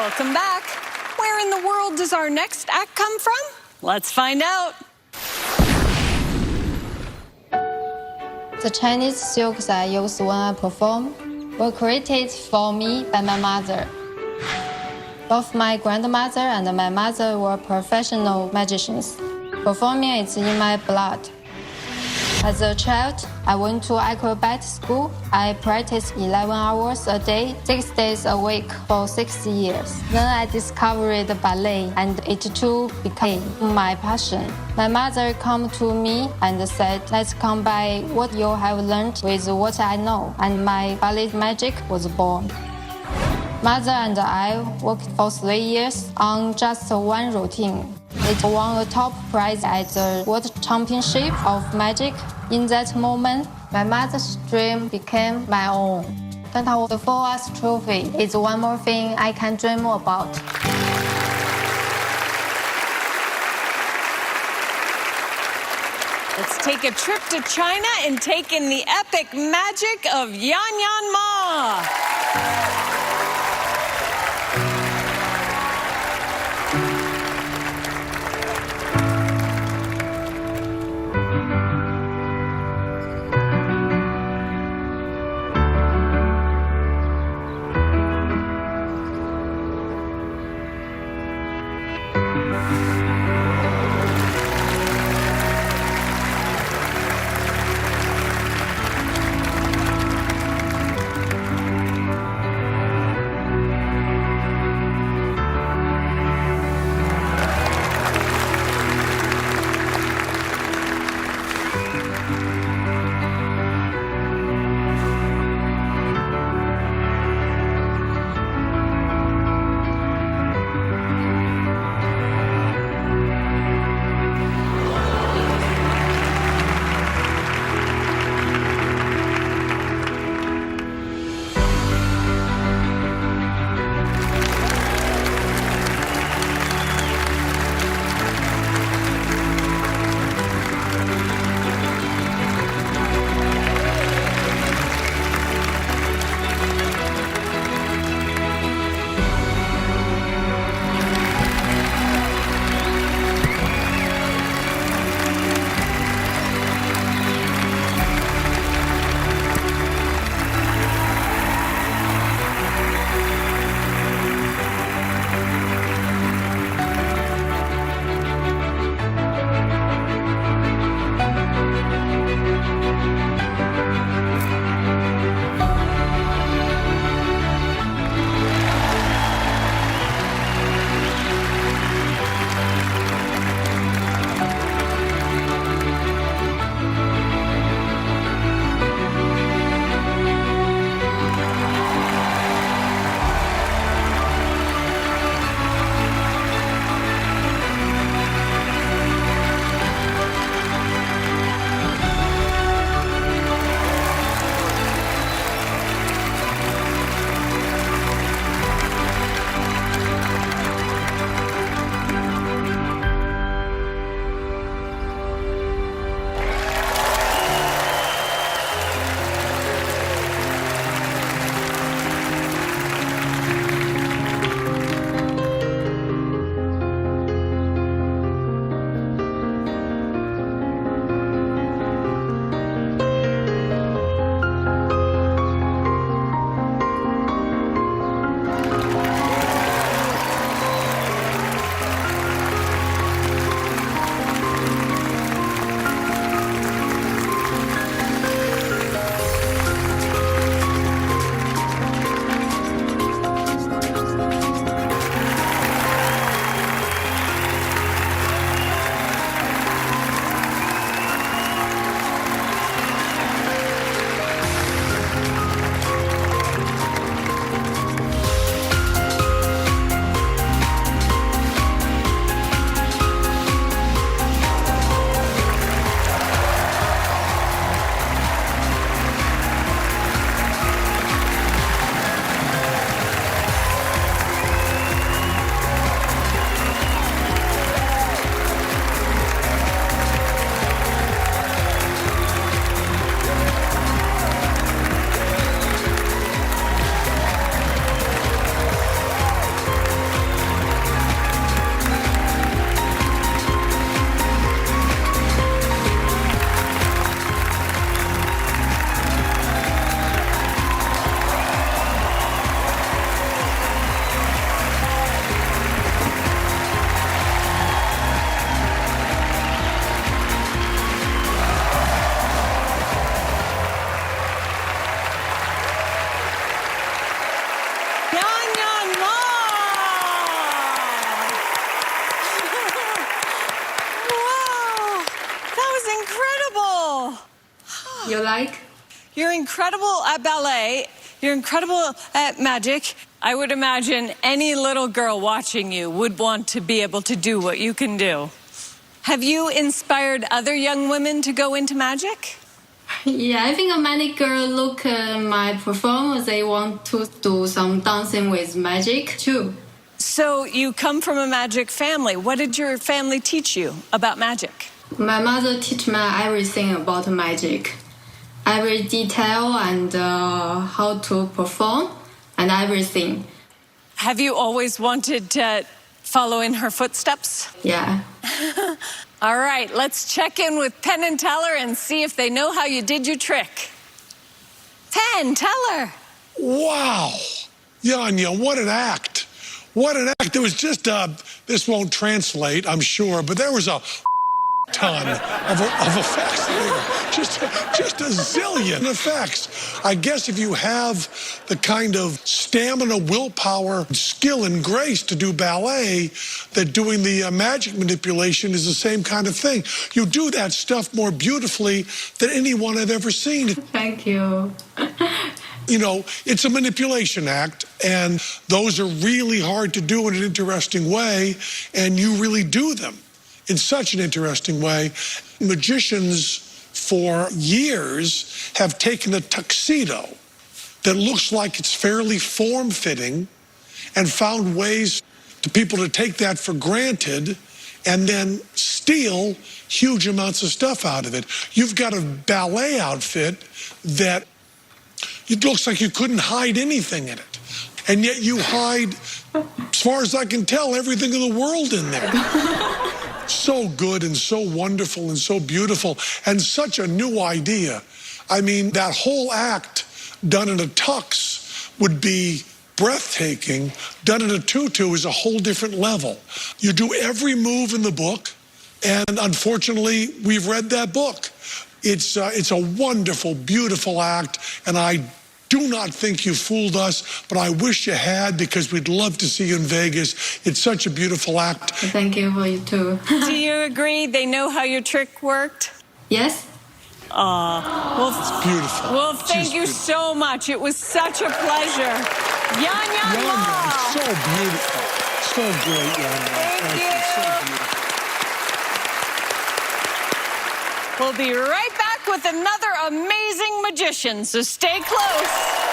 Welcome back. Where in the world does our next act come from? Let's find out. The Chinese silks I use when I perform were created for me by my mother. Both my grandmother and my mother were professional magicians. Performing is in my blood. As a child, I went to acrobat school. I practiced 11 hours a day, 6 days a week for 6 years. Then I discovered ballet, and it too became my passion. My mother came to me and said, let's combine what you have learned with what I know, and my ballet magic was born. Mother and I worked for 3 years on just one routine. It won a top prize at the World Championship of Magic. In that moment, my mother's dream became my own. The FOOL US trophy is one more thing I can dream about. Let's take a trip to China and take in the epic magic of Yan Yan Ma. You're incredible at ballet. You're incredible at magic. I would imagine any little girl watching you would want to be able to do what you can do. Have you inspired other young women to go into magic? Yeah, I think many girls look at my performance. They want to do some dancing with magic too. So you come from a magic family. What did your family teach you about magic? My mother teach me everything about magic, every detail and how to perform and everything. Have you always wanted to follow in her footsteps? Yeah. All right, let's check in with Penn and Teller and see if they know how you did your trick. Penn, Teller. Wow. Yanya, what an act. What an act. There was just, this won't translate, I'm sure, but there was a ton of effects there. Just a zillion effects. I guess if you have the kind of stamina, willpower, skill, and grace to do ballet, that doing the magic manipulation is the same kind of thing. You do that stuff more beautifully than anyone I've ever seen. Thank you. You know, it's a manipulation act, and those are really hard to do in an interesting way, and you really do them in such an interesting way. Magicians for years have taken a tuxedo that looks like it's fairly form-fitting and found ways to people to take that for granted and then steal huge amounts of stuff out of it. You've got a ballet outfit that it looks like you couldn't hide anything in it. And yet you hide, as far as I can tell, everything in the world in there. So good and so wonderful and so beautiful and such a new idea. I mean, that whole act done in a tux would be breathtaking. Done in a tutu is a whole different level. You do every move in the book, and unfortunately, we've read that book. It's a wonderful, beautiful act, and I do not think you fooled us, but I wish you had, because we'd love to see you in Vegas. It's such a beautiful act. Thank you for you too. Do you agree they know how your trick worked? Yes. Well, It's beautiful. Well, thank you so much. It was such a pleasure. Yan Yan Yanya, Ma. it's so beautiful. So great, Yanya. Thank you. So beautiful. We'll be right back with another amazing magician, so stay close.